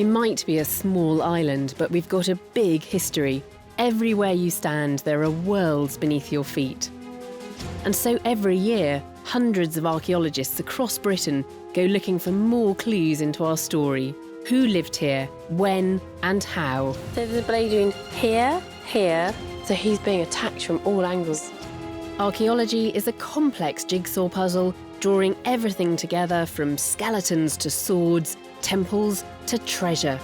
We might be a small island, but we've got a big history. Everywhere you stand, there are worlds beneath your feet. And so every year, hundreds of archaeologists across Britain go looking for more clues into our story. Who lived here, when and how. So there's a blade doing here, here, so he's being attacked from all angles. Archaeology is a complex jigsaw puzzle, drawing everything together from skeletons to swords, temples to treasure.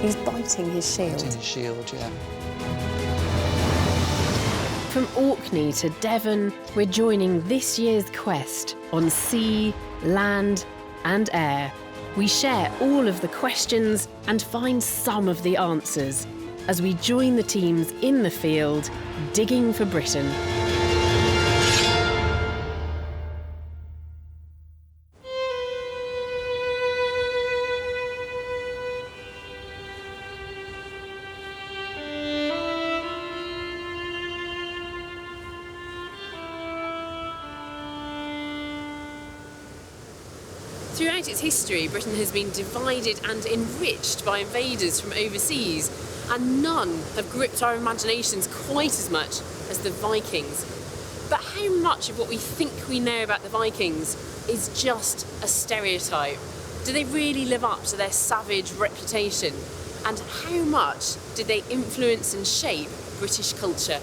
He's biting his shield. Biting his shield, yeah. From Orkney to Devon, we're joining this year's quest on sea, land and air. We share all of the questions and find some of the answers as we join the teams in the field, digging for Britain. Throughout its history, Britain has been divided and enriched by invaders from overseas, and none have gripped our imaginations quite as much as the Vikings. But how much of what we think we know about the Vikings is just a stereotype? Do they really live up to their savage reputation? And how much did they influence and shape British culture?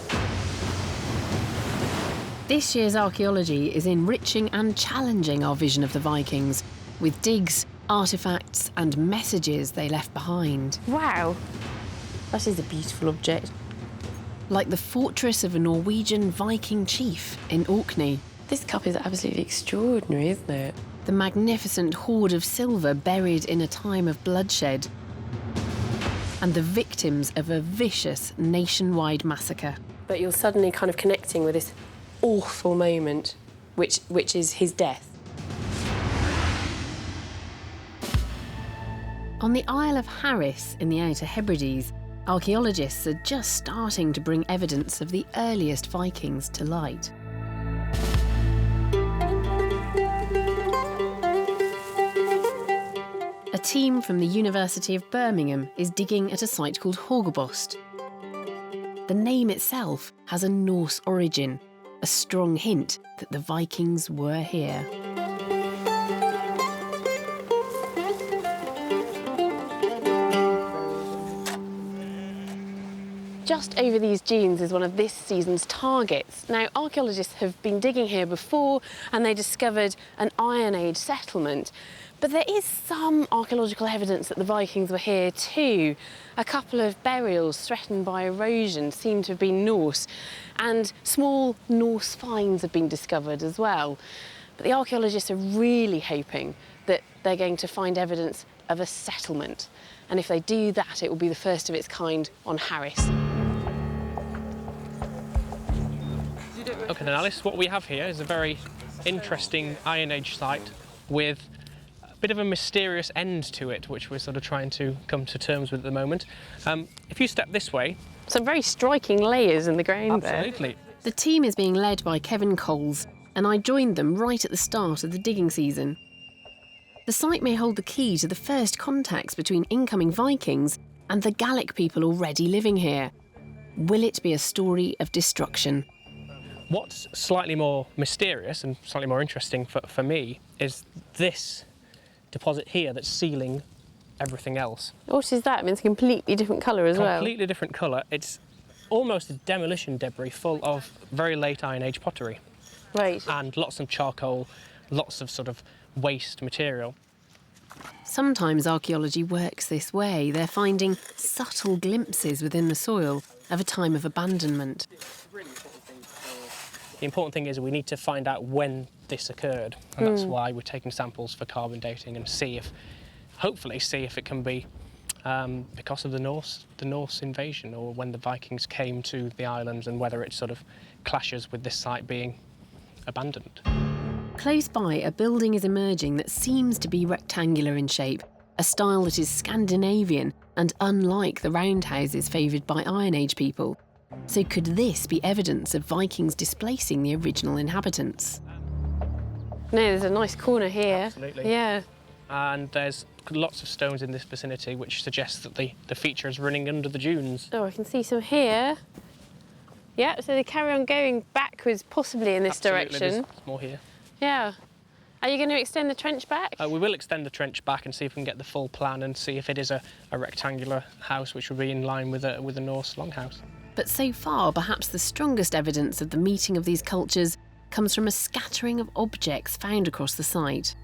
This year's archaeology is enriching and challenging our vision of the Vikings, with digs, artefacts and messages they left behind. Wow, that is a beautiful object. Like the fortress of a Norwegian Viking chief in Orkney. This cup is absolutely extraordinary, isn't it? The magnificent hoard of silver buried in a time of bloodshed. And the victims of a vicious nationwide massacre. But you're suddenly kind of connecting with this awful moment, which is his death. On the Isle of Harris in the Outer Hebrides, archaeologists are just starting to bring evidence of the earliest Vikings to light. A team from the University of Birmingham is digging at a site called Horgebost. The name itself has a Norse origin, a strong hint that the Vikings were here. Just over these dunes is one of this season's targets. Now, archaeologists have been digging here before and they discovered an Iron Age settlement. But there is some archaeological evidence that the Vikings were here too. A couple of burials threatened by erosion seem to have been Norse, and small Norse finds have been discovered as well. But the archaeologists are really hoping that they're going to find evidence of a settlement. And if they do that, it will be the first of its kind on Harris. OK then, Alice, what we have here is a very interesting Iron Age site with a bit of a mysterious end to it, which we're sort of trying to come to terms with at the moment. If you step this way... Some very striking layers in the ground there. Absolutely. The team is being led by Kevin Coles, and I joined them right at the start of the digging season. The site may hold the key to the first contacts between incoming Vikings and the Gallic people already living here. Will it be a story of destruction? What's slightly more mysterious and slightly more interesting for me is this deposit here that's sealing everything else. What is that? I mean, it's a completely different colour as well. Completely different colour. It's almost a demolition debris full of very late Iron Age pottery. Right. And lots of charcoal, lots of sort of waste material. Sometimes archaeology works this way. They're finding subtle glimpses within the soil of a time of abandonment. The important thing is we need to find out when this occurred, and that's why we're taking samples for carbon dating and hopefully see if it can be because of the Norse invasion, or when the Vikings came to the islands, and whether it sort of clashes with this site being abandoned. Close by, a building is emerging that seems to be rectangular in shape, a style that is Scandinavian and unlike the roundhouses favoured by Iron Age people. So could this be evidence of Vikings displacing the original inhabitants? No, there's a nice corner here. Absolutely. Yeah. and there's lots of stones in this vicinity which suggests that the feature is running under the dunes. Oh, I can see some here. Yeah, so they carry on going backwards, possibly in this Absolutely, direction. there's more here. Yeah. Are you going to extend the trench back? We will extend the trench back and see if we can get the full plan and see if it is a rectangular house which would be in line with a Norse longhouse. But so far, perhaps the strongest evidence of the meeting of these cultures comes from a scattering of objects found across the site.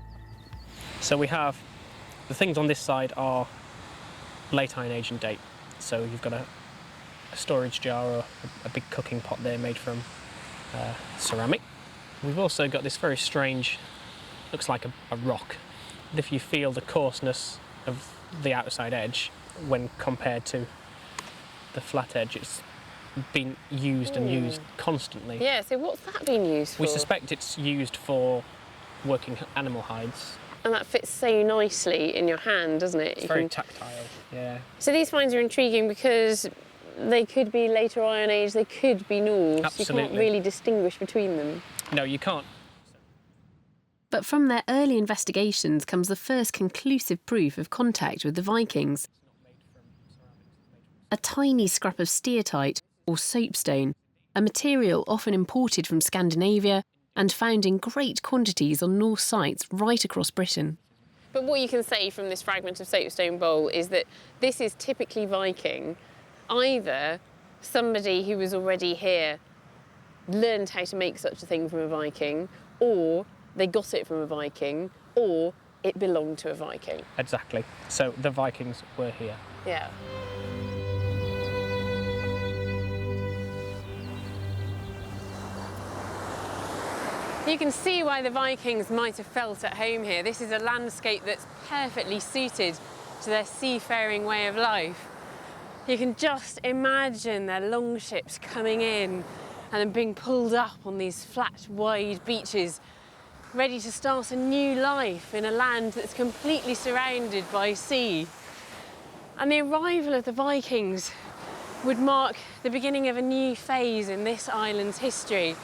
So we have, the things on this side are late Iron Age in date. So you've got a storage jar or a big cooking pot there made from ceramic. We've also got this very strange, looks like a rock. If you feel the coarseness of the outside edge when compared to the flat edge, it's been used and used constantly. Yeah, so what's that been used for? We suspect it's used for working animal hides. And that fits so nicely in your hand, doesn't it? It's very tactile, yeah. So these finds are intriguing because they could be later Iron Age, they could be Norse. Absolutely. You can't really distinguish between them. No, you can't. But from their early investigations comes the first conclusive proof of contact with the Vikings. A tiny scrap of steatite, or soapstone, a material often imported from Scandinavia and found in great quantities on Norse sites right across Britain. But what you can say from this fragment of soapstone bowl is that this is typically Viking. Either somebody who was already here learned how to make such a thing from a Viking, or they got it from a Viking, or it belonged to a Viking. Exactly. So the Vikings were here. Yeah. You can see why the Vikings might have felt at home here. This is a landscape that's perfectly suited to their seafaring way of life. You can just imagine their longships coming in and then being pulled up on these flat, wide beaches, ready to start a new life in a land that's completely surrounded by sea. And the arrival of the Vikings would mark the beginning of a new phase in this island's history,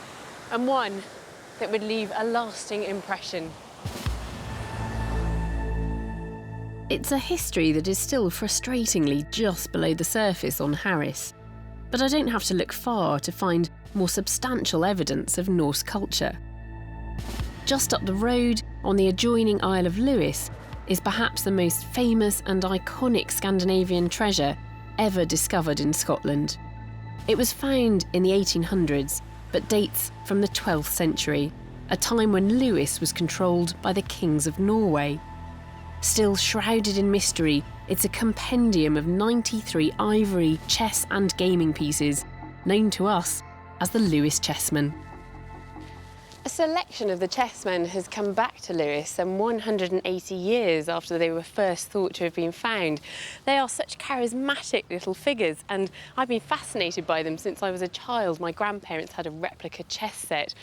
and one that would leave a lasting impression. It's a history that is still frustratingly just below the surface on Harris. But I don't have to look far to find more substantial evidence of Norse culture. Just up the road, on the adjoining Isle of Lewis, is perhaps the most famous and iconic Scandinavian treasure ever discovered in Scotland. It was found in the 1800s, but dates from the 12th century, a time when Lewis was controlled by the kings of Norway. Still shrouded in mystery, it's a compendium of 93 ivory chess and gaming pieces, known to us as the Lewis Chessmen. A selection of the Chessmen has come back to Lewis some 180 years after they were first thought to have been found. They are such charismatic little figures, and I've been fascinated by them since I was a child. My grandparents had a replica chess set.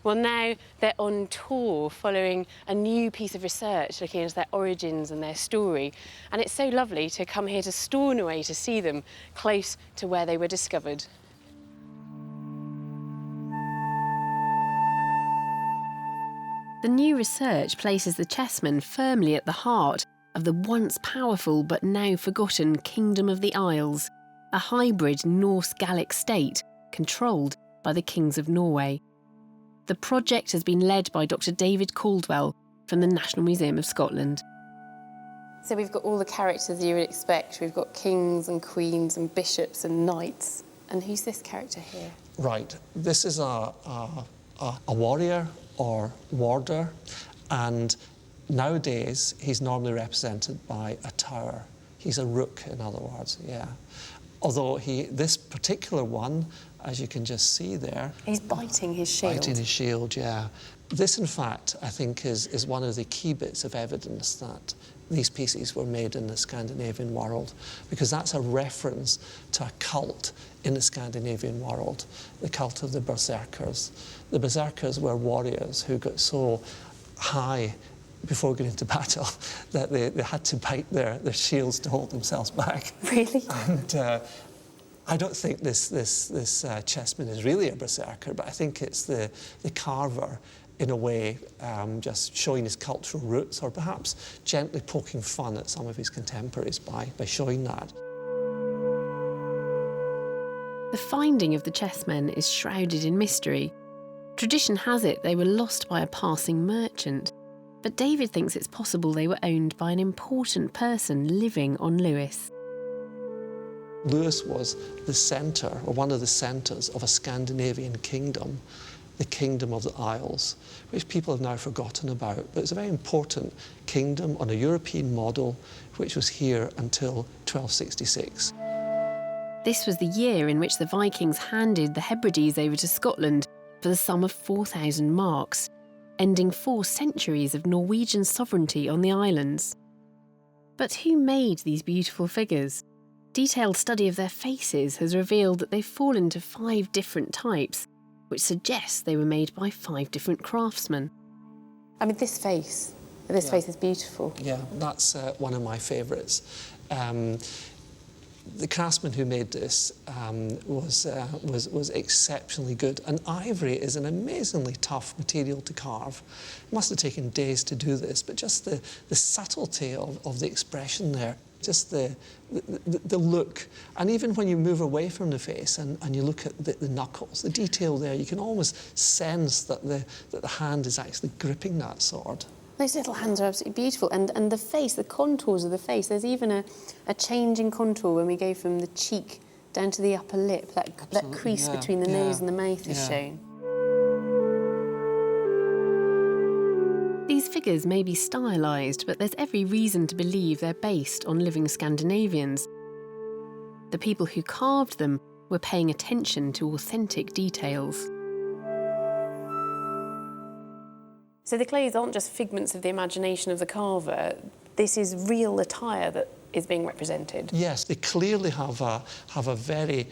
Well, now they're on tour following a new piece of research looking into their origins and their story. And it's so lovely to come here to Stornoway to see them close to where they were discovered. The new research places the Chessmen firmly at the heart of the once powerful but now forgotten Kingdom of the Isles, a hybrid Norse-Gallic state controlled by the kings of Norway. The project has been led by Dr. David Caldwell from the National Museum of Scotland. So we've got all the characters you would expect. We've got kings and queens and bishops and knights. And who's this character here? Right, this is a warrior or warder, and nowadays he's normally represented by a tower. He's a rook, in other words, yeah. Although this particular one, as you can just see there... He's biting his shield. Biting his shield, yeah. This, in fact, I think is one of the key bits of evidence that these pieces were made in the Scandinavian world, because that's a reference to a cult in the Scandinavian world, the cult of the Berserkers. The Berserkers were warriors who got so high before going into battle that they had to bite their shields to hold themselves back. Really? And I don't think this chessman is really a berserker, but I think it's the carver in a way, just showing his cultural roots, or perhaps gently poking fun at some of his contemporaries by showing that. The finding of the chessmen is shrouded in mystery. Tradition has it they were lost by a passing merchant, but David thinks it's possible they were owned by an important person living on Lewis. Lewis was the centre, or one of the centres, of a Scandinavian kingdom, the Kingdom of the Isles, which people have now forgotten about. But it's a very important kingdom on a European model, which was here until 1266. This was the year in which the Vikings handed the Hebrides over to Scotland for the sum of 4,000 marks, ending 4 centuries of Norwegian sovereignty on the islands. But who made these beautiful figures? Detailed study of their faces has revealed that they fall into 5 different types, which suggests they were made by 5 different craftsmen. I mean, this face is beautiful. Yeah, that's one of my favourites. The craftsman who made this was exceptionally good. And ivory is an amazingly tough material to carve. It must have taken days to do this, but just the subtlety of the expression there, just the look. And even when you move away from the face and you look at the knuckles, the detail there, you can almost sense that the hand is actually gripping that sword. Those little hands are absolutely beautiful. And the face, the contours of the face, there's even a change in contour when we go from the cheek down to the upper lip. That crease between the nose and the mouth is shown. These figures may be stylised, but there's every reason to believe they're based on living Scandinavians. The people who carved them were paying attention to authentic details. So the clothes aren't just figments of the imagination of the carver. This is real attire that is being represented. Yes, they clearly have a very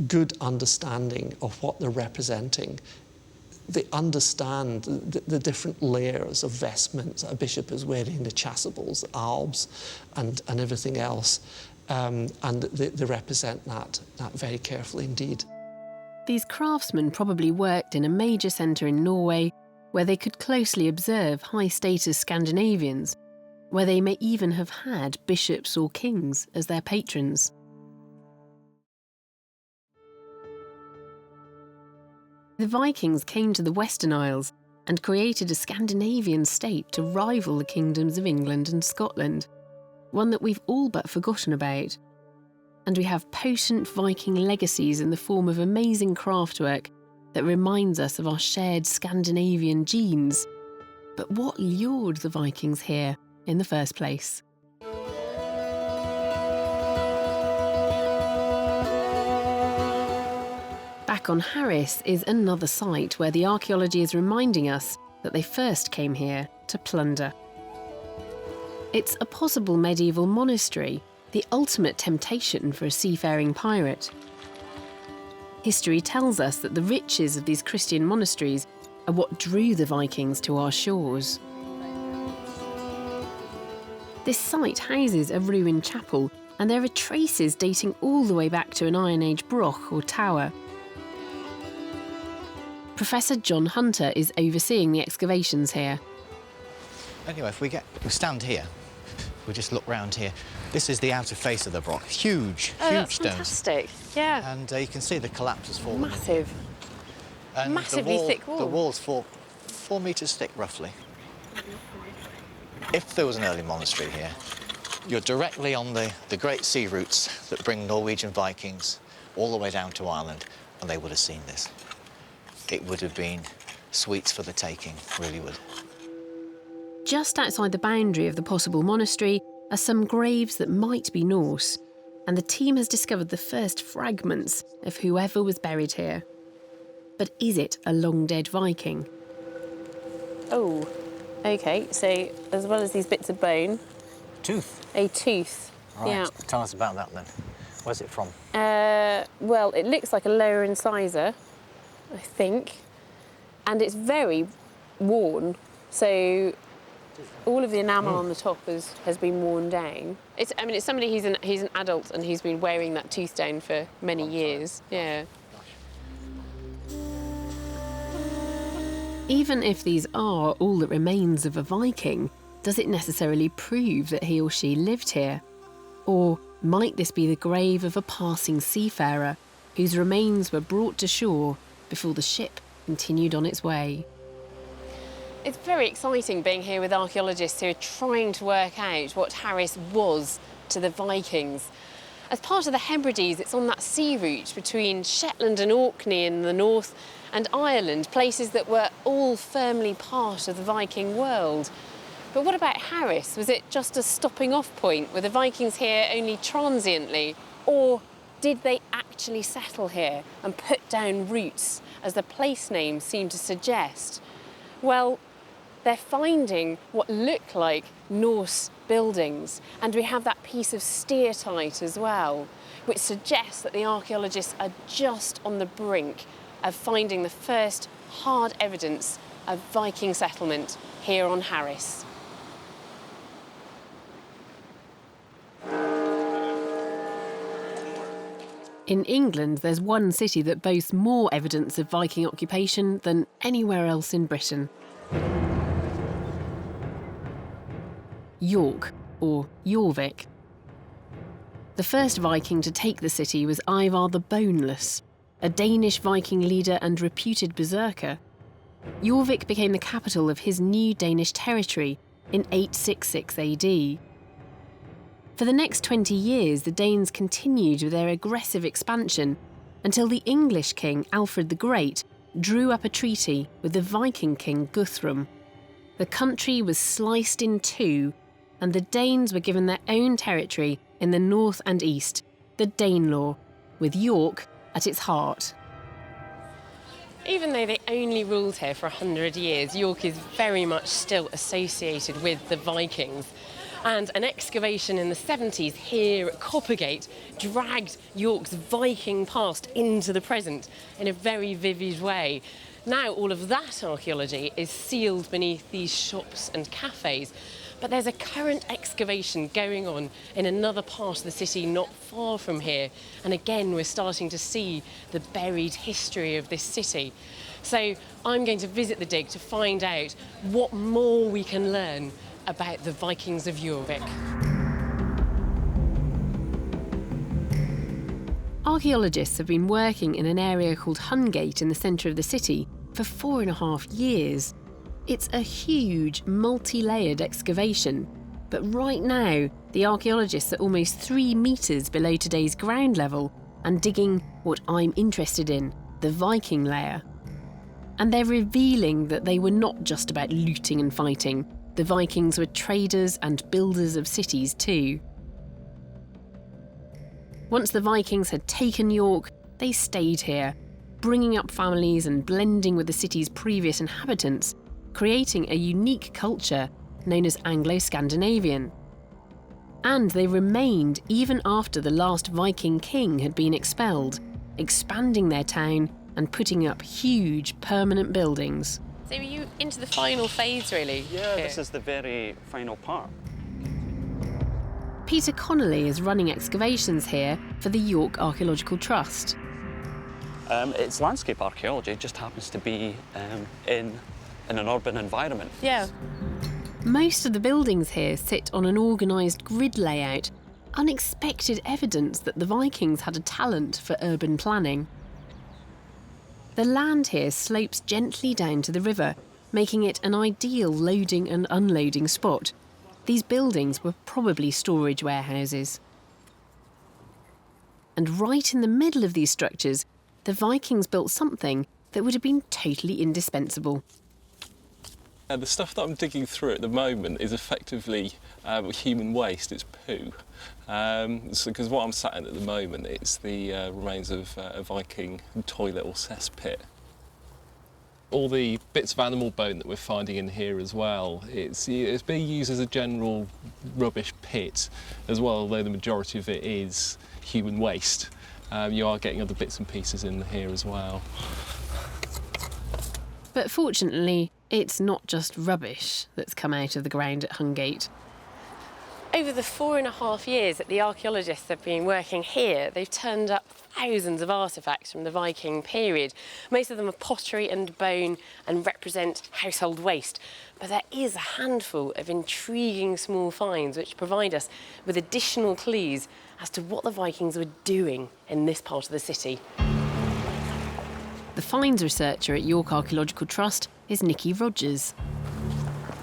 good understanding of what they're representing. They understand the different layers of vestments that a bishop is wearing, the chasubles, the albs, and everything else. And they represent that very carefully indeed. These craftsmen probably worked in a major centre in Norway, where they could closely observe high-status Scandinavians, where they may even have had bishops or kings as their patrons. The Vikings came to the Western Isles and created a Scandinavian state to rival the kingdoms of England and Scotland, one that we've all but forgotten about. And we have potent Viking legacies in the form of amazing craftwork that reminds us of our shared Scandinavian genes. But what lured the Vikings here in the first place? Back on Harris is another site where the archaeology is reminding us that they first came here to plunder. It's a possible medieval monastery, the ultimate temptation for a seafaring pirate. History tells us that the riches of these Christian monasteries are what drew the Vikings to our shores. This site houses a ruined chapel, and there are traces dating all the way back to an Iron Age broch or tower. Professor John Hunter is overseeing the excavations here. Anyway, if we stand here, we just look round here. This is the outer face of the broch. Huge stones. Fantastic. Yeah. And you can see the collapse has fallen. Massive. And Massively thick wall. The wall's 4 metres thick, roughly. If there was an early monastery here, you're directly on the great sea routes that bring Norwegian Vikings all the way down to Ireland, and they would have seen this. It would have been sweets for the taking, really would. Just outside the boundary of the possible monastery are some graves that might be Norse, and the team has discovered the first fragments of whoever was buried here. But is it a long-dead Viking? Oh, OK, so as well as these bits of bone... Tooth. A tooth. Right. Yeah. Tell us about that then. Where's it from? Well, it looks like a lower incisor, I think, and it's very worn, so all of the enamel on the top has been worn down. It's somebody, he's an adult and he's been wearing that tooth down for many years. Yeah. Even if these are all that remains of a Viking, does it necessarily prove that he or she lived here? Or might this be the grave of a passing seafarer whose remains were brought to shore before the ship continued on its way? It's very exciting being here with archaeologists who are trying to work out what Harris was to the Vikings. As part of the Hebrides, it's on that sea route between Shetland and Orkney in the north and Ireland, places that were all firmly part of the Viking world. But what about Harris? Was it just a stopping off point? Were the Vikings here only transiently? Or did they actually settle here and put down roots, as the place names seem to suggest? Well, they're finding what look like Norse buildings, and we have that piece of steatite as well, which suggests that the archaeologists are just on the brink of finding the first hard evidence of Viking settlement here on Harris. In England, there's one city that boasts more evidence of Viking occupation than anywhere else in Britain. York, or Jorvik. The first Viking to take the city was Ivar the Boneless, a Danish Viking leader and reputed berserker. Jorvik became the capital of his new Danish territory in 866 AD. For the next 20 years, the Danes continued with their aggressive expansion until the English king, Alfred the Great, drew up a treaty with the Viking king, Guthrum. The country was sliced in two, and the Danes were given their own territory in the north and east, the Danelaw, with York at its heart. Even though they only ruled here for 100 years, York is very much still associated with the Vikings. And an excavation in the 70s here at Coppergate dragged York's Viking past into the present in a very vivid way. Now all of that archaeology is sealed beneath these shops and cafes. But there's a current excavation going on in another part of the city not far from here. And again, we're starting to see the buried history of this city. So I'm going to visit the dig to find out what more we can learn about the Vikings of Jorvik. Archaeologists have been working in an area called Hungate in the centre of the city for 4.5 years. It's a huge, multi-layered excavation, but right now the archaeologists are almost 3 metres below today's ground level and digging what I'm interested in, the Viking layer. And they're revealing that they were not just about looting and fighting. The Vikings were traders and builders of cities too. Once the Vikings had taken York, they stayed here, bringing up families and blending with the city's previous inhabitants, creating a unique culture known as Anglo-Scandinavian. And they remained even after the last Viking king had been expelled, expanding their town and putting up huge permanent buildings. So are you into the final phase, really? Yeah, this is the very final part. Peter Connolly is running excavations here for the York Archaeological Trust. It's landscape archaeology, it just happens to be in an urban environment. Yeah. Most of the buildings here sit on an organised grid layout, unexpected evidence that the Vikings had a talent for urban planning. The land here slopes gently down to the river, making it an ideal loading and unloading spot. These buildings were probably storage warehouses. And right in the middle of these structures, the Vikings built something that would have been totally indispensable. The stuff that I'm digging through at the moment is effectively human waste, it's poo. Because what I'm sat in at the moment, it's the remains of a Viking toilet or cesspit. All the bits of animal bone that we're finding in here as well, it's being used as a general rubbish pit as well, although the majority of it is human waste. You are getting other bits and pieces in here as well. But fortunately, it's not just rubbish that's come out of the ground at Hungate. Over the 4.5 years that the archaeologists have been working here, they've turned up thousands of artefacts from the Viking period. Most of them are pottery and bone and represent household waste. But there is a handful of intriguing small finds which provide us with additional clues as to what the Vikings were doing in this part of the city. The finds researcher at York Archaeological Trust is Nikki Rogers.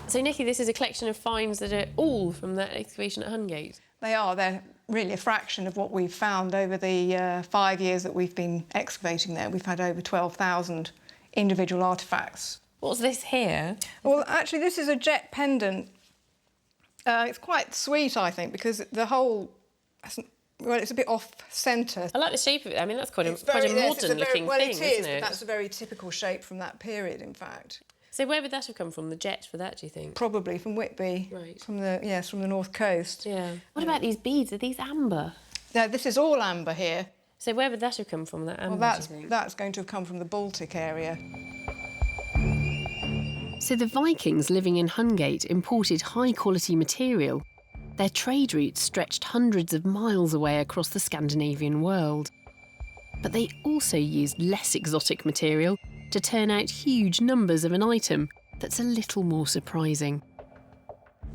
So, Nikki, this is a collection of finds that are all from that excavation at Hungate. They are. They're really a fraction of what we've found over the 5 years that we've been excavating there. We've had over 12,000 individual artefacts. What's this here? Well, actually, this is a jet pendant. It's quite sweet, I think, because the whole... Well, it's a bit off-centre. I like the shape of it. I mean, that's quite a modern-looking thing, isn't it? But that's a very typical shape from that period, in fact. So where would that have come from, the jet for that, do you think? Probably from Whitby. Right. From the north coast. Yeah. What about these beads? Are these amber? No, this is all amber here. So where would that have come from, that amber, Well, do you think? that's going to have come from the Baltic area. So the Vikings living in Hungate imported high-quality material. Their trade routes stretched hundreds of miles away across the Scandinavian world. But they also used less exotic material to turn out huge numbers of an item that's a little more surprising.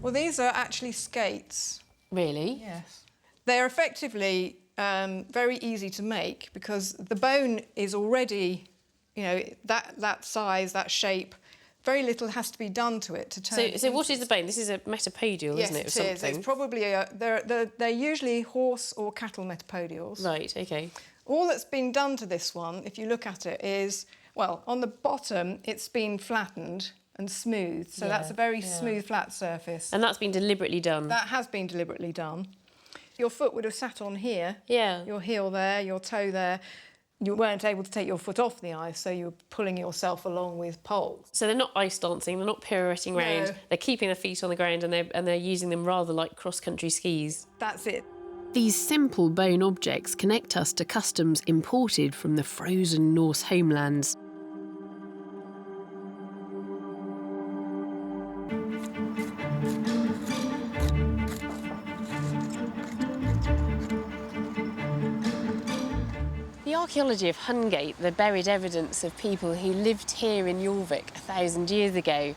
Well, these are actually skates. Really? Yes. They're effectively very easy to make because the bone is already, that size, that shape. Very little has to be done to it to turn. So what is the bone? This is a metapodial, yes, isn't it? Yes, it is. It's probably they're usually horse or cattle metapodials. Right. Okay. All that's been done to this one, if you look at it, is on the bottom it's been flattened and smoothed, so that's a very smooth, flat surface. And that's been deliberately done. That has been deliberately done. Your foot would have sat on here. Yeah. Your heel there, your toe there. You weren't able to take your foot off the ice, so you were pulling yourself along with poles. So they're not ice dancing, they're not pirouetting around, No. They're keeping their feet on the ground and they're using them rather like cross-country skis. That's it. These simple bone objects connect us to customs imported from the frozen Norse homelands. The archaeology of Hungate, the buried evidence of people who lived here in Jorvik 1,000 years ago,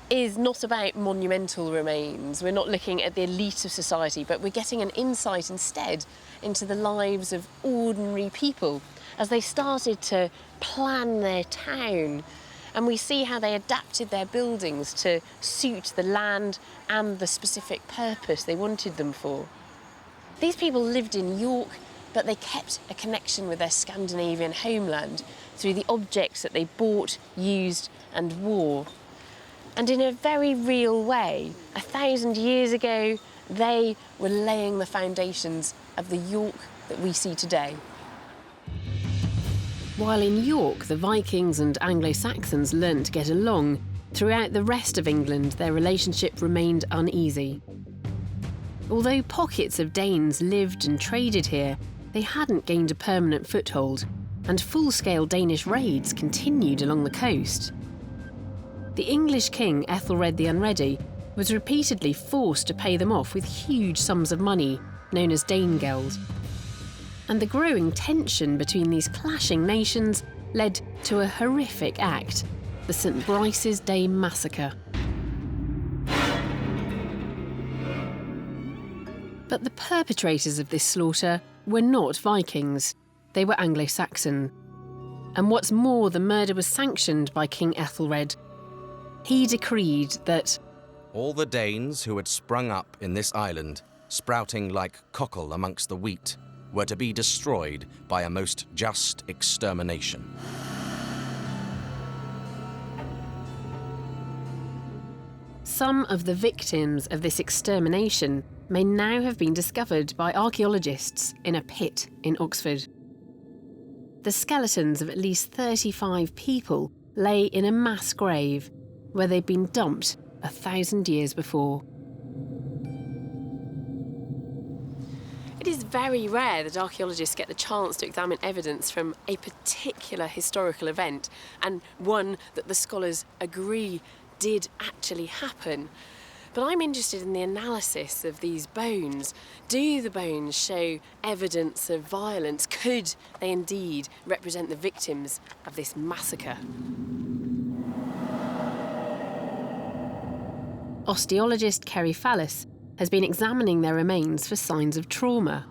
is not about monumental remains. We're not looking at the elite of society, but we're getting an insight instead into the lives of ordinary people as they started to plan their town. And we see how they adapted their buildings to suit the land and the specific purpose they wanted them for. These people lived in York, but they kept a connection with their Scandinavian homeland through the objects that they bought, used and wore. And in a very real way, 1,000 years ago, they were laying the foundations of the York that we see today. While in York, the Vikings and Anglo-Saxons learnt to get along, throughout the rest of England, their relationship remained uneasy. Although pockets of Danes lived and traded here, they hadn't gained a permanent foothold, and full-scale Danish raids continued along the coast. The English king Ethelred the Unready was repeatedly forced to pay them off with huge sums of money, known as Danegeld. And the growing tension between these clashing nations led to a horrific act, the St. Brice's Day Massacre. But the perpetrators of this slaughter were not Vikings, they were Anglo-Saxon. And what's more, the murder was sanctioned by King Ethelred. He decreed that all the Danes who had sprung up in this island, sprouting like cockle amongst the wheat, were to be destroyed by a most just extermination. some of the victims of this extermination may now have been discovered by archaeologists in a pit in Oxford. The skeletons of at least 35 people lay in a mass grave where they'd been dumped 1,000 years before. It is very rare that archaeologists get the chance to examine evidence from a particular historical event, and one that the scholars agree did actually happen. But I'm interested in the analysis of these bones. Do the bones show evidence of violence? Could they indeed represent the victims of this massacre? Osteologist Kerry Fallis has been examining their remains for signs of trauma.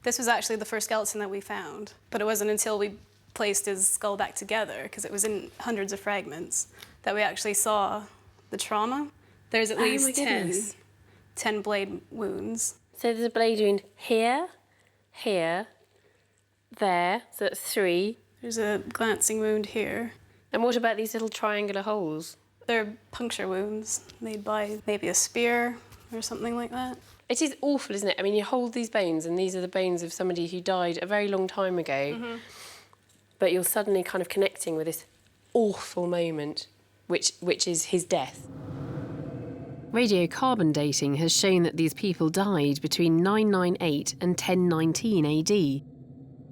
This was actually the first skeleton that we found, but it wasn't until we placed his skull back together, because it was in hundreds of fragments, that we actually saw the trauma. There's at least 10 blade wounds. So there's a blade wound here, here, there, so that's 3. There's a glancing wound here. And what about these little triangular holes? They're puncture wounds made by maybe a spear or something like that. It is awful, isn't it? I mean, you hold these bones, and these are the bones of somebody who died a very long time ago, but you're suddenly kind of connecting with this awful moment, which is his death. Radiocarbon dating has shown that these people died between 998 and 1019 AD,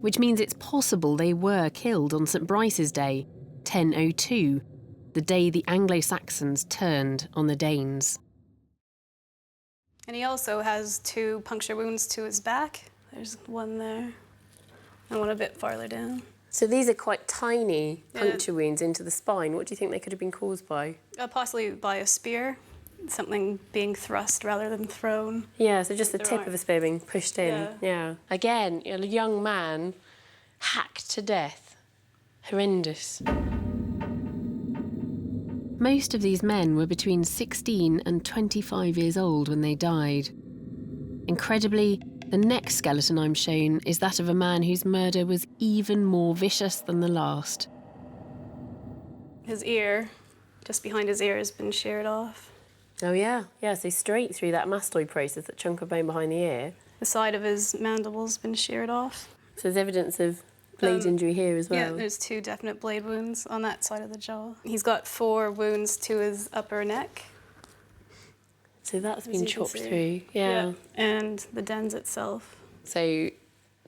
which means it's possible they were killed on St Bryce's Day, 1002, the day the Anglo-Saxons turned on the Danes. And he also has 2 puncture wounds to his back. There's one there and one a bit farther down. So these are quite tiny puncture wounds into the spine. What do you think they could have been caused by? Possibly by a spear, something being thrust rather than thrown. Yeah, so just the tip of the spear being pushed in. Yeah. Again, a young man hacked to death. Horrendous. Most of these men were between 16 and 25 years old when they died. Incredibly, the next skeleton I'm shown is that of a man whose murder was even more vicious than the last. His ear, just behind his ear, has been sheared off. Oh yeah, so straight through that mastoid process, that chunk of bone behind the ear. The side of his mandible's been sheared off. So there's evidence of blade injury here as well? Yeah, there's 2 definite blade wounds on that side of the jaw. He's got 4 wounds to his upper neck. So that's been chopped through, yeah. And the dens itself. So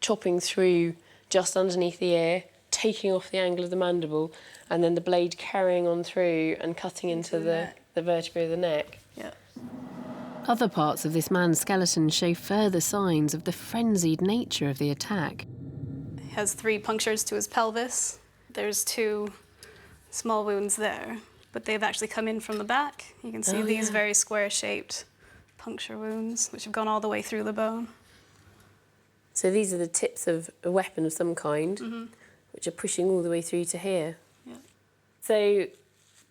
chopping through just underneath the ear, taking off the angle of the mandible, and then the blade carrying on through and cutting into the vertebrae of the neck. Yeah. Other parts of this man's skeleton show further signs of the frenzied nature of the attack. He has 3 punctures to his pelvis. There's 2 small wounds there, but they've actually come in from the back. You can see these very square-shaped puncture wounds, which have gone all the way through the bone. So these are the tips of a weapon of some kind, which are pushing all the way through to here. Yeah. So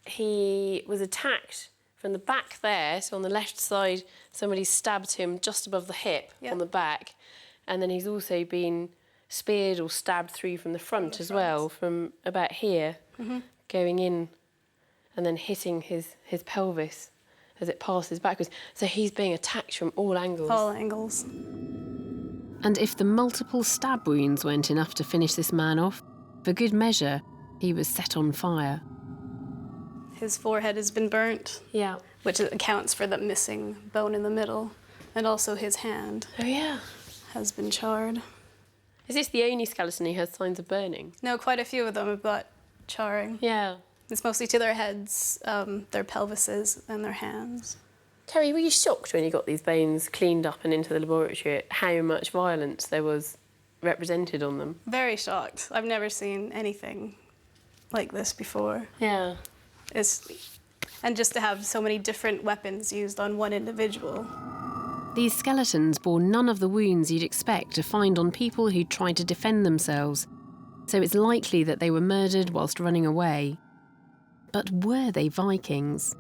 he was attacked from the back there, so on the left side, somebody stabbed him just above the hip on the back, and then he's also been speared or stabbed through from the front as well, from about here, going in and then hitting his pelvis as it passes backwards. So he's being attacked from all angles. All angles. And if the multiple stab wounds weren't enough to finish this man off, for good measure, he was set on fire. His forehead has been burnt, which accounts for the missing bone in the middle, and also his hand has been charred. Is this the only skeleton who has signs of burning? No, quite a few of them have got charring. Yeah. It's mostly to their heads, their pelvises, and their hands. Terry, were you shocked when you got these bones cleaned up and into the laboratory at how much violence there was represented on them? Very shocked. I've never seen anything like this before. Yeah. And just to have so many different weapons used on one individual. These skeletons bore none of the wounds you'd expect to find on people who tried to defend themselves, so it's likely that they were murdered whilst running away. But were they Vikings?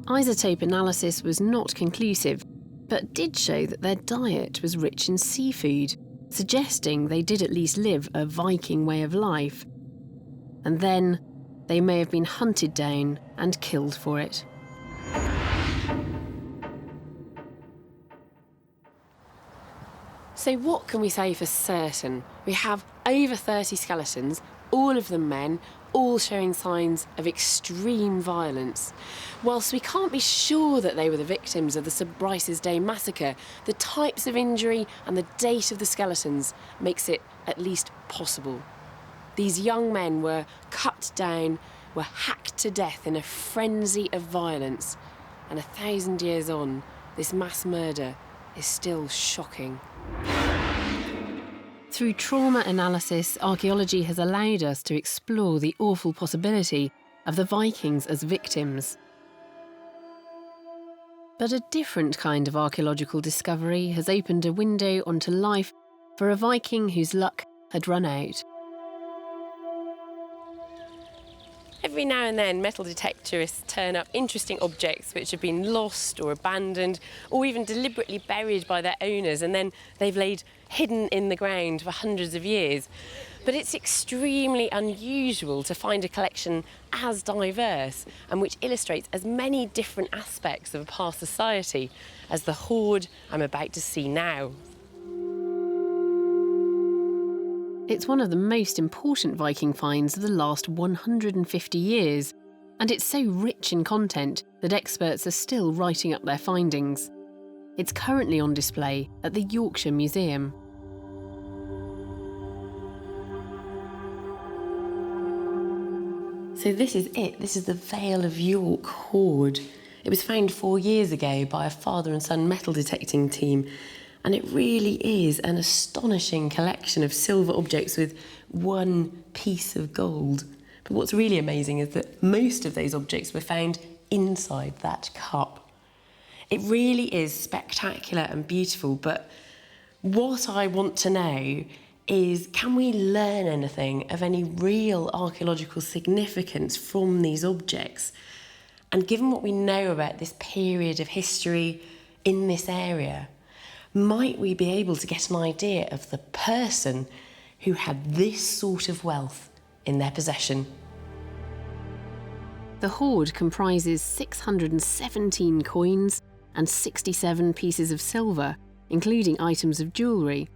Isotope analysis was not conclusive, but did show that their diet was rich in seafood, suggesting they did at least live a Viking way of life. And then they may have been hunted down and killed for it. So what can we say for certain? We have over 30 skeletons, all of them men, all showing signs of extreme violence. Whilst we can't be sure that they were the victims of the St Bryce's Day massacre, the types of injury and the date of the skeletons makes it at least possible. These young men were cut down, were hacked to death in a frenzy of violence. And 1,000 years on, this mass murder is still shocking. Through trauma analysis, archaeology has allowed us to explore the awful possibility of the Vikings as victims. But a different kind of archaeological discovery has opened a window onto life for a Viking whose luck had run out. Every now and then, metal detectorists turn up interesting objects which have been lost or abandoned or even deliberately buried by their owners, and then they've laid hidden in the ground for hundreds of years. But it's extremely unusual to find a collection as diverse and which illustrates as many different aspects of a past society as the Horde I'm about to see now. It's one of the most important Viking finds of the last 150 years, and it's so rich in content that experts are still writing up their findings. It's currently on display at the Yorkshire Museum. So this is it. This is the Vale of York Horde. It was found 4 years ago by a father and son metal detecting team. And it really is an astonishing collection of silver objects with one piece of gold. But what's really amazing is that most of those objects were found inside that cup. It really is spectacular and beautiful, but what I want to know is, can we learn anything of any real archaeological significance from these objects? And given what we know about this period of history in this area, might we be able to get an idea of the person who had this sort of wealth in their possession? The hoard comprises 617 coins and 67 pieces of silver, including items of jewellery,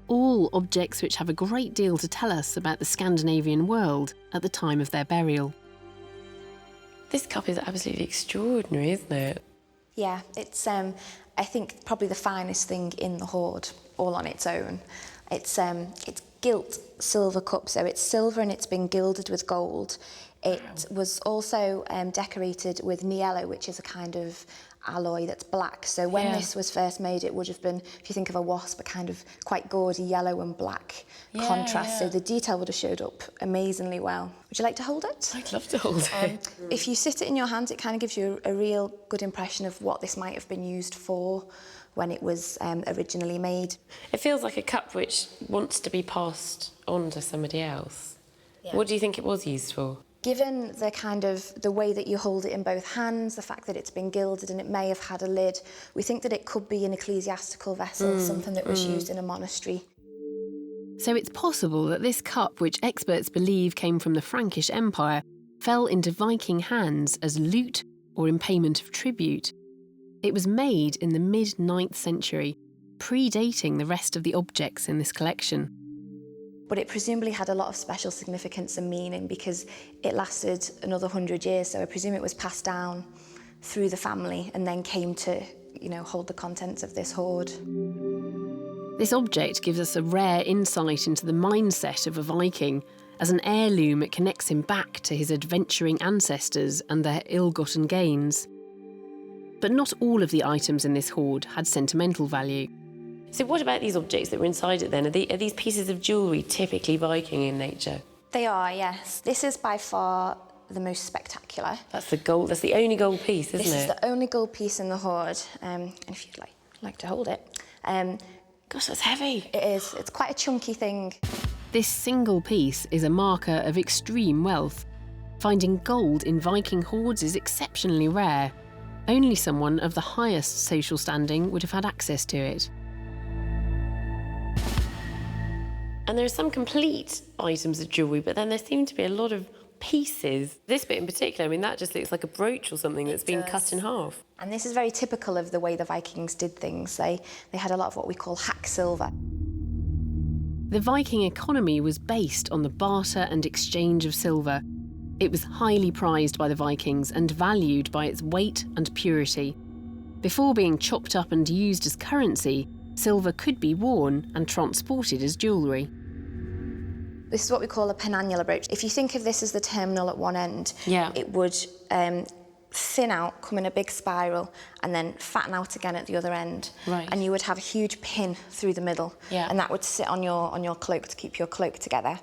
all objects which have a great deal to tell us about the Scandinavian world at the time of their burial. This cup is absolutely extraordinary, isn't it? Yeah, it's I think probably the finest thing in the hoard, all on its own. It's gilt silver cup, so it's silver and it's been gilded with gold. It was also decorated with niello, which is a kind of alloy that's black. So when this was first made, it would have been, if you think of a wasp, a kind of quite gaudy yellow and black contrast. So the detail would have showed up amazingly well. Would you like to hold it? I'd love to hold it. If you sit it in your hands, it kind of gives you a real good impression of what this might have been used for when it was originally made. It feels like a cup which wants to be passed on to somebody else. Yeah. What do you think it was used for? Given the kind of the way that you hold it in both hands, the fact that it's been gilded and it may have had a lid, we think that it could be an ecclesiastical vessel, something that was used in a monastery. So it's possible that this cup, which experts believe came from the Frankish Empire, fell into Viking hands as loot or in payment of tribute. It was made in the mid-9th century, predating the rest of the objects in this collection. But it presumably had a lot of special significance and meaning because it lasted another 100 years, so I presume it was passed down through the family and then came to, hold the contents of this hoard. This object gives us a rare insight into the mindset of a Viking. As an heirloom, it connects him back to his adventuring ancestors and their ill-gotten gains. But not all of the items in this hoard had sentimental value. So what about these objects that were inside it then? Are these pieces of jewellery typically Viking in nature? They are, yes. This is by far the most spectacular. That's the gold. That's the only gold piece, isn't it? This is the only gold piece in the hoard. And if you'd like to hold it. Gosh, that's heavy. It is. It's quite a chunky thing. This single piece is a marker of extreme wealth. Finding gold in Viking hoards is exceptionally rare. Only someone of the highest social standing would have had access to it. And there are some complete items of jewellery, but then there seem to be a lot of pieces. This bit in particular, that just looks like a brooch or something that's been cut in half. And this is very typical of the way the Vikings did things. They had a lot of what we call hack silver. The Viking economy was based on the barter and exchange of silver. It was highly prized by the Vikings and valued by its weight and purity. Before being chopped up and used as currency, silver could be worn and transported as jewellery. This is what we call a penannular brooch. If you think of this as the terminal at one end, Yeah. it would thin out, come in a big spiral, and then fatten out again at the other end. Right. And you would have a huge pin through the middle, Yeah. and that would sit on your cloak to keep your cloak together.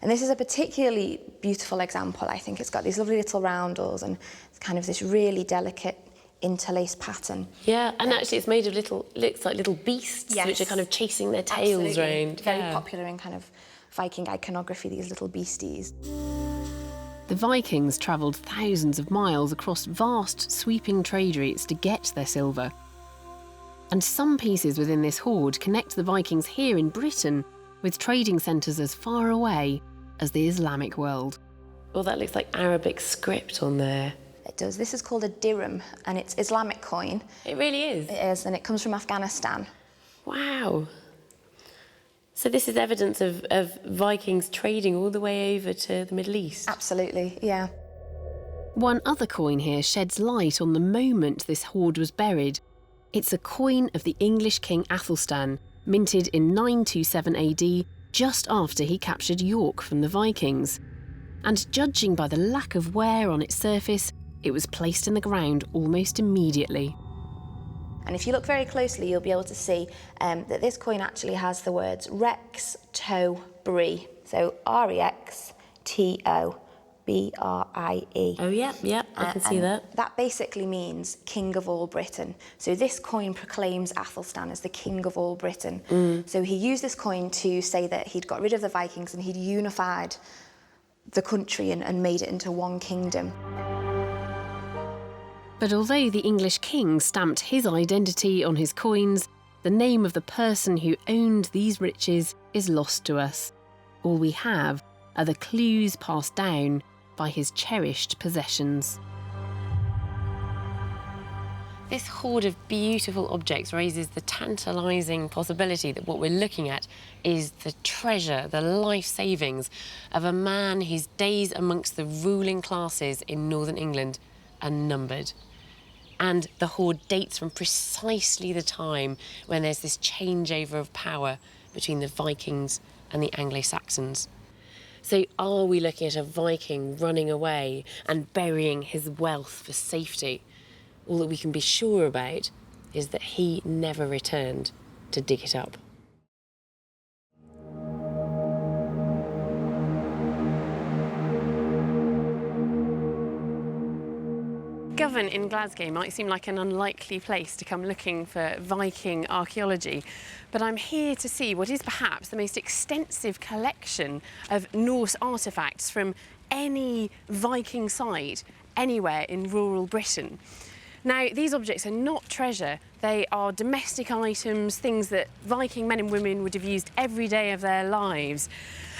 And this is a particularly beautiful example, I think. It's got these lovely little roundels and it's kind of this really delicate interlaced pattern. Yeah, and actually it's made of looks like little beasts, Yes. which are kind of chasing their tails Absolutely. around. Very Yeah. popular in kind of Viking iconography, these little beasties. The Vikings travelled thousands of miles across vast, sweeping trade routes to get their silver. And some pieces within this hoard connect the Vikings here in Britain with trading centres as far away as the Islamic world. Well, that looks like Arabic script on there. It does. This is called a dirham, and it's Islamic coin. It really is. It is, and it comes from Afghanistan. Wow. So this is evidence of Vikings trading all the way over to the Middle East? Absolutely, yeah. One other coin here sheds light on the moment this hoard was buried. It's a coin of the English King Athelstan, minted in 927 AD, just after he captured York from the Vikings. And judging by the lack of wear on its surface, it was placed in the ground almost immediately. And if you look very closely, you'll be able to see that this coin actually has the words Rex, To, Brie. So R-E-X-T-O-B-R-I-E. Oh, yeah, I can see that. That basically means King of all Britain. So this coin proclaims Athelstan as the King of all Britain. So he used this coin to say that he'd got rid of the Vikings and he'd unified the country and made it into one kingdom. But although the English king stamped his identity on his coins, the name of the person who owned these riches is lost to us. All we have are the clues passed down by his cherished possessions. This hoard of beautiful objects raises the tantalising possibility that what we're looking at is the treasure, the life savings of a man whose days amongst the ruling classes in northern England are numbered. And the hoard dates from precisely the time when there's this changeover of power between the Vikings and the Anglo-Saxons. So are we looking at a Viking running away and burying his wealth for safety? All that we can be sure about is that he never returned to dig it up. Govan in Glasgow might seem like an unlikely place to come looking for Viking archaeology, but I'm here to see what is perhaps the most extensive collection of Norse artefacts from any Viking site anywhere in rural Britain. Now, these objects are not treasure, they are domestic items, things that Viking men and women would have used every day of their lives.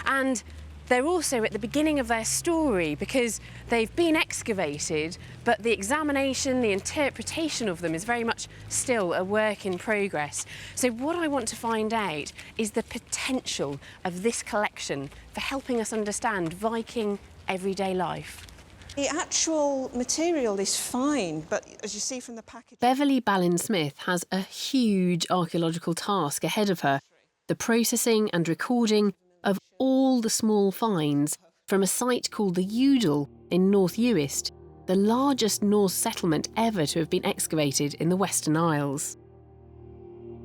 And they're also at the beginning of their story because they've been excavated, but the examination, the interpretation of them is very much still a work in progress. So what I want to find out is the potential of this collection for helping us understand Viking everyday life. The actual material is fine, but as you see from the package... Beverly Ballin-Smith has a huge archaeological task ahead of her, the processing and recording of all the small finds from a site called the Udal in North Uist, the largest Norse settlement ever to have been excavated in the Western Isles.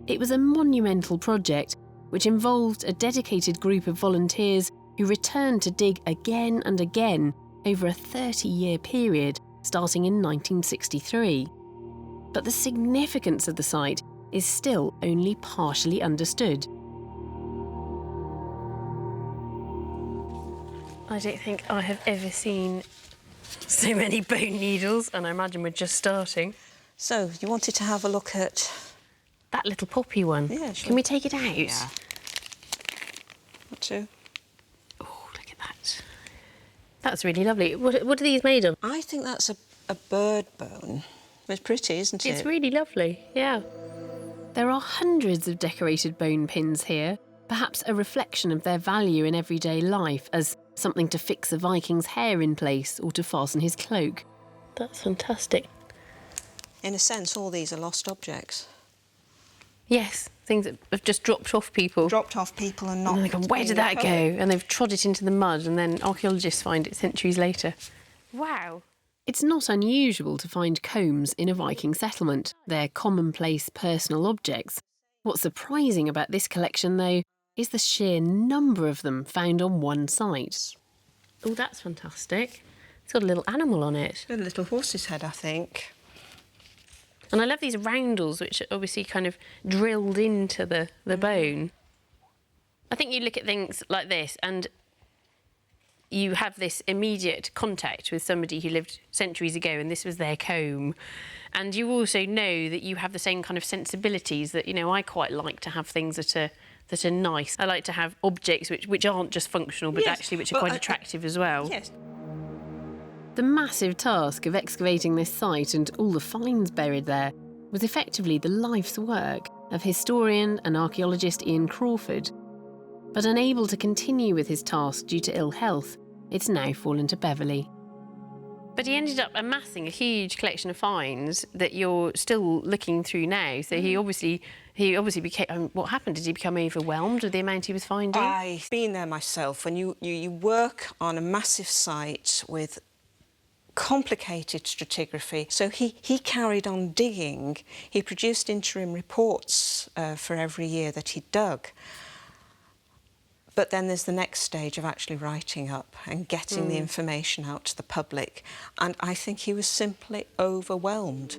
It was a monumental project which involved a dedicated group of volunteers who returned to dig again and again over a 30-year period starting in 1963. But the significance of the site is still only partially understood. I don't think I have ever seen so many bone needles, and I imagine we're just starting. So, you wanted to have a look at... that little poppy one? Yeah, sure. Can we take it out? Yeah. Want to? Oh, look at that. That's really lovely. What are these made of? I think that's a bird bone. It's pretty, isn't it? It's really lovely, yeah. There are hundreds of decorated bone pins here, perhaps a reflection of their value in everyday life as something to fix a Viking's hair in place or to fasten his cloak. That's fantastic. In a sense, all these are lost objects. Yes, things that have just dropped off people. Dropped off people and not... And they go, where did that go? And they've trod it into the mud, and then archaeologists find it centuries later. Wow. It's not unusual to find combs in a Viking settlement. They're commonplace personal objects. What's surprising about this collection, though, is the sheer number of them found on one site. Oh, that's fantastic. It's got a little animal on it. A little horse's head, I think. And I love these roundels, which are obviously kind of drilled into the bone. I think you look at things like this and you have this immediate contact with somebody who lived centuries ago and this was their comb. And you also know that you have the same kind of sensibilities that, you know, I quite like to have things that are nice. I like to have objects which aren't just functional, but actually which are quite attractive as well. Yes. The massive task of excavating this site and all the finds buried there was effectively the life's work of historian and archaeologist Ian Crawford. But unable to continue with his task due to ill health, it's now fallen to Beverley. But he ended up amassing a huge collection of finds that you're still looking through now. So he obviously became... what happened? Did he become overwhelmed with the amount he was finding? I've been there myself. When you work on a massive site with complicated stratigraphy. So he carried on digging. He produced interim reports for every year that he dug. But then there's the next stage of actually writing up and getting the information out to the public. And I think he was simply overwhelmed.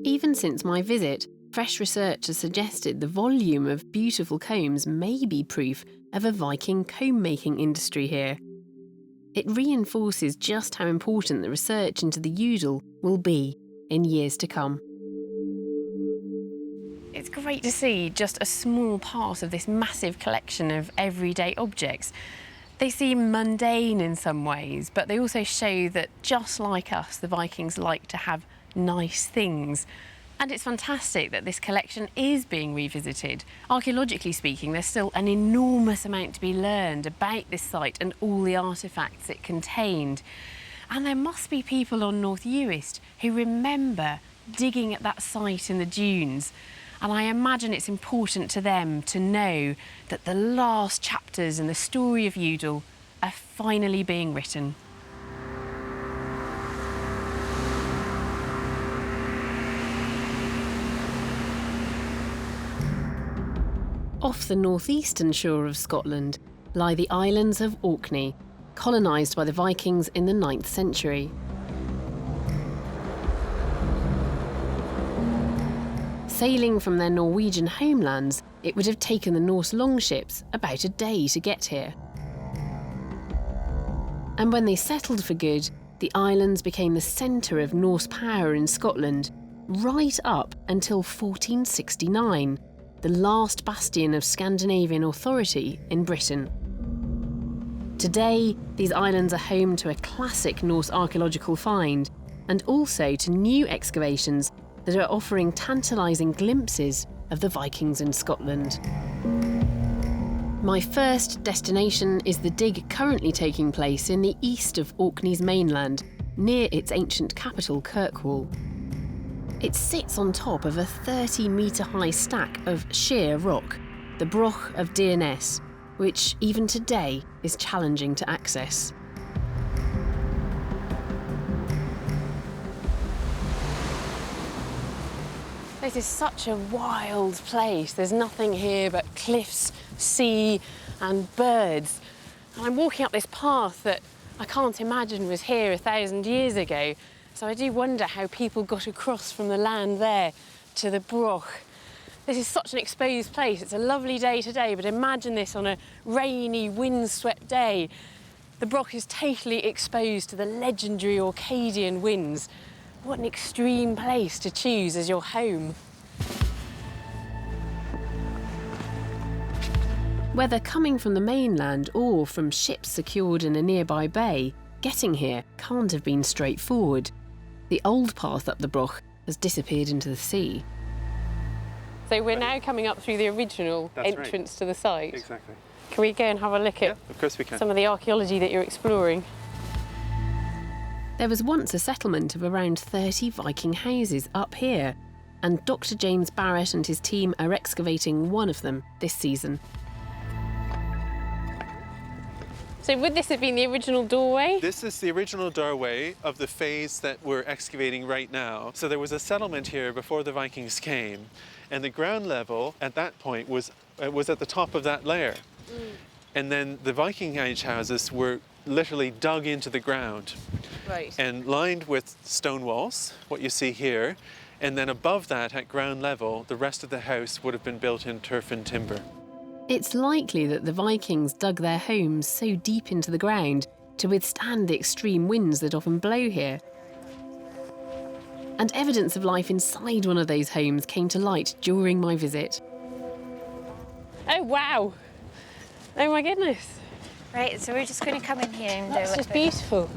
Even since my visit, fresh research has suggested the volume of beautiful combs may be proof of a Viking comb-making industry here. It reinforces just how important the research into the Udal will be in years to come. It's great to see just a small part of this massive collection of everyday objects. They seem mundane in some ways, but they also show that just like us, the Vikings like to have nice things. And it's fantastic that this collection is being revisited. Archaeologically speaking, there's still an enormous amount to be learned about this site and all the artefacts it contained. And there must be people on North Uist who remember digging at that site in the dunes. And I imagine it's important to them to know that the last chapters in the story of Udal are finally being written. Off the northeastern shore of Scotland lie the islands of Orkney, colonised by the Vikings in the 9th century. Sailing from their Norwegian homelands, it would have taken the Norse longships about a day to get here. And when they settled for good, the islands became the centre of Norse power in Scotland, right up until 1469, the last bastion of Scandinavian authority in Britain. Today, these islands are home to a classic Norse archaeological find, and also to new excavations that are offering tantalising glimpses of the Vikings in Scotland. My first destination is the dig currently taking place in the east of Orkney's mainland, near its ancient capital, Kirkwall. It sits on top of a 30-metre-high stack of sheer rock, the Broch of Dearness, which even today is challenging to access. This is such a wild place. There's nothing here but cliffs, sea and birds. And I'm walking up this path that I can't imagine was here 1,000 years ago. So I do wonder how people got across from the land there to the Broch. This is such an exposed place. It's a lovely day today, but imagine this on a rainy, windswept day. The Broch is totally exposed to the legendary Orcadian winds. What an extreme place to choose as your home. Whether coming from the mainland or from ships secured in a nearby bay, getting here can't have been straightforward. The old path up the Broch has disappeared into the sea. So we're now coming up through the original entrance to the site. Exactly. Can we go and have a look at of course we can. Some of the archaeology that you're exploring? There was once a settlement of around 30 Viking houses up here, and Dr. James Barrett and his team are excavating one of them this season. So would this have been the original doorway? This is the original doorway of the phase that we're excavating right now. So there was a settlement here before the Vikings came, and the ground level at that point was at the top of that layer. And then the Viking Age houses were literally dug into the ground. Right. And lined with stone walls, what you see here, and then above that at ground level, the rest of the house would have been built in turf and timber. It's likely that the Vikings dug their homes so deep into the ground to withstand the extreme winds that often blow here. And evidence of life inside one of those homes came to light during my visit. Oh, wow. Oh, my goodness. Right, so we're just going to come in here and That's just beautiful.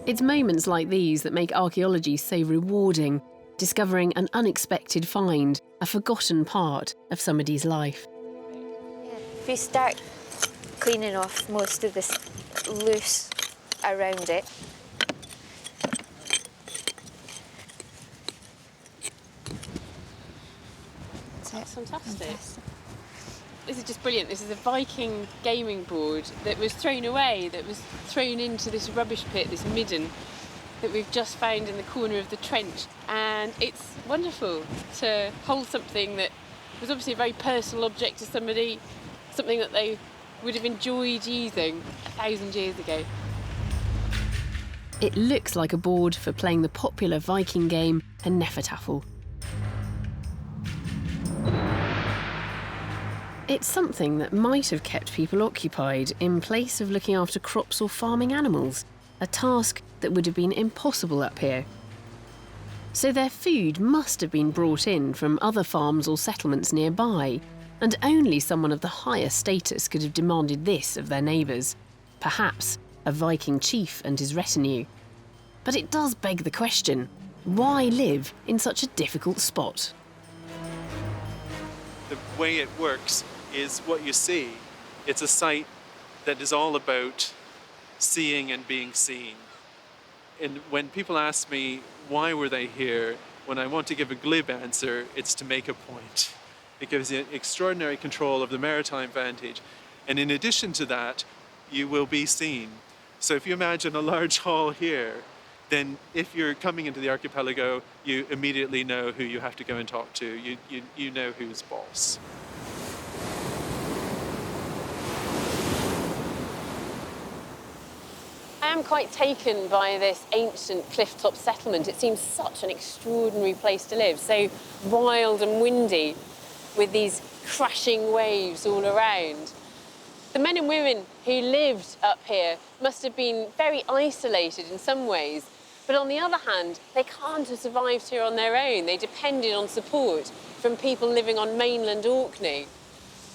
It's moments like these that make archaeology so rewarding, discovering an unexpected find, a forgotten part of somebody's life. If you start cleaning off most of this loose around it. That's fantastic. This is just brilliant. This is a Viking gaming board that was thrown away, that was thrown into this rubbish pit, this midden, that we've just found in the corner of the trench. And it's wonderful to hold something that was obviously a very personal object to somebody, something that they would have enjoyed using 1,000 years ago. It looks like a board for playing the popular Viking game, Nefertafel. It's something that might have kept people occupied in place of looking after crops or farming animals, a task that would have been impossible up here. So their food must have been brought in from other farms or settlements nearby, and only someone of the higher status could have demanded this of their neighbours, perhaps a Viking chief and his retinue. But it does beg the question, why live in such a difficult spot? The way it works is what you see. It's a site that is all about seeing and being seen. And when people ask me why were they here, when I want to give a glib answer, it's to make a point. It gives you extraordinary control of the maritime vantage. And in addition to that, you will be seen. So if you imagine a large hall here, then if you're coming into the archipelago, you immediately know who you have to go and talk to. You know who's boss. I am quite taken by this ancient clifftop settlement. It seems such an extraordinary place to live, so wild and windy, with these crashing waves all around. The men and women who lived up here must have been very isolated in some ways, but on the other hand, they can't have survived here on their own. They depended on support from people living on mainland Orkney.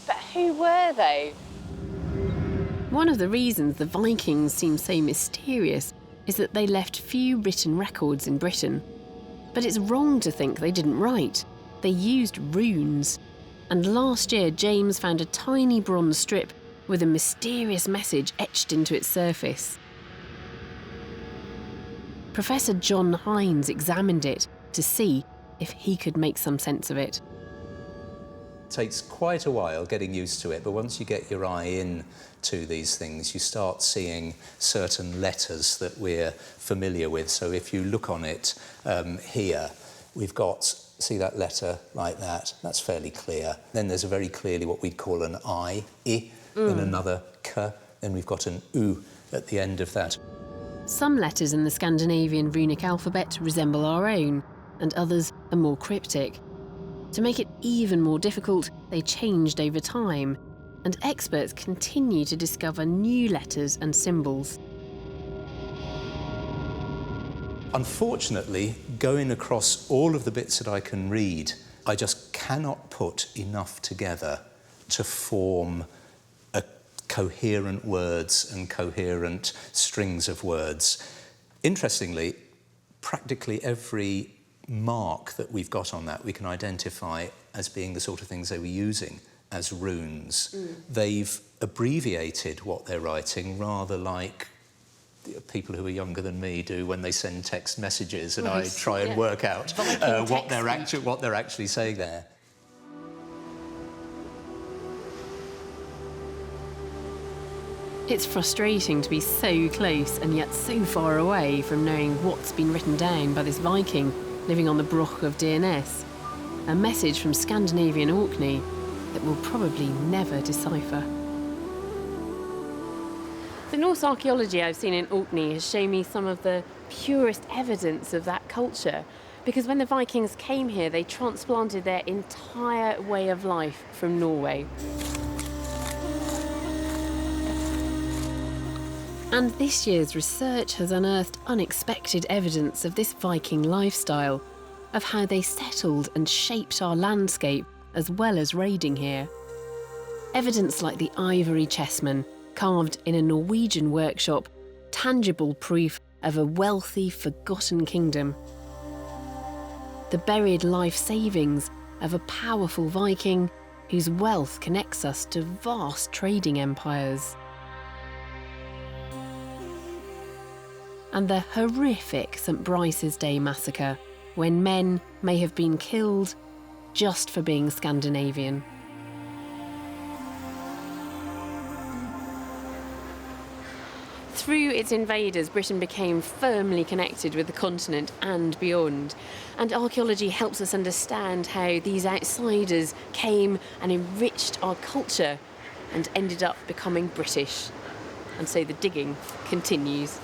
But who were they? One of the reasons the Vikings seem so mysterious is that they left few written records in Britain. But it's wrong to think they didn't write. They used runes. And last year, James found a tiny bronze strip with a mysterious message etched into its surface. Professor John Hines examined it to see if he could make some sense of it. Takes quite a while getting used to it, but once you get your eye in to these things, you start seeing certain letters that we're familiar with. So if you look on it here, we've got, see that letter like that? That's fairly clear. Then there's a very clearly what we'd call an I, and another K, then we've got an U at the end of that. Some letters in the Scandinavian runic alphabet resemble our own, and others are more cryptic. To make it even more difficult, they changed over time, and experts continue to discover new letters and symbols. Unfortunately, going across all of the bits that I can read, I just cannot put enough together to form coherent words and coherent strings of words. Interestingly, practically every mark that we've got on that we can identify as being the sort of things they were using as runes. They've abbreviated what they're writing rather like people who are younger than me do when they send text messages, and Right, I try and yeah. work out Viking what they're actually saying there. It's frustrating to be so close and yet so far away from knowing what's been written down by this Viking living on the Broch of Dyrness. A message from Scandinavian Orkney that we'll probably never decipher. The Norse archaeology I've seen in Orkney has shown me some of the purest evidence of that culture, because when the Vikings came here, they transplanted their entire way of life from Norway. And this year's research has unearthed unexpected evidence of this Viking lifestyle, of how they settled and shaped our landscape as well as raiding here. Evidence like the ivory chessmen, carved in a Norwegian workshop, tangible proof of a wealthy, forgotten kingdom. The buried life savings of a powerful Viking whose wealth connects us to vast trading empires. And the horrific St. Bryce's Day massacre, when men may have been killed just for being Scandinavian. Through its invaders, Britain became firmly connected with the continent and beyond. And archaeology helps us understand how these outsiders came and enriched our culture and ended up becoming British. And so the digging continues.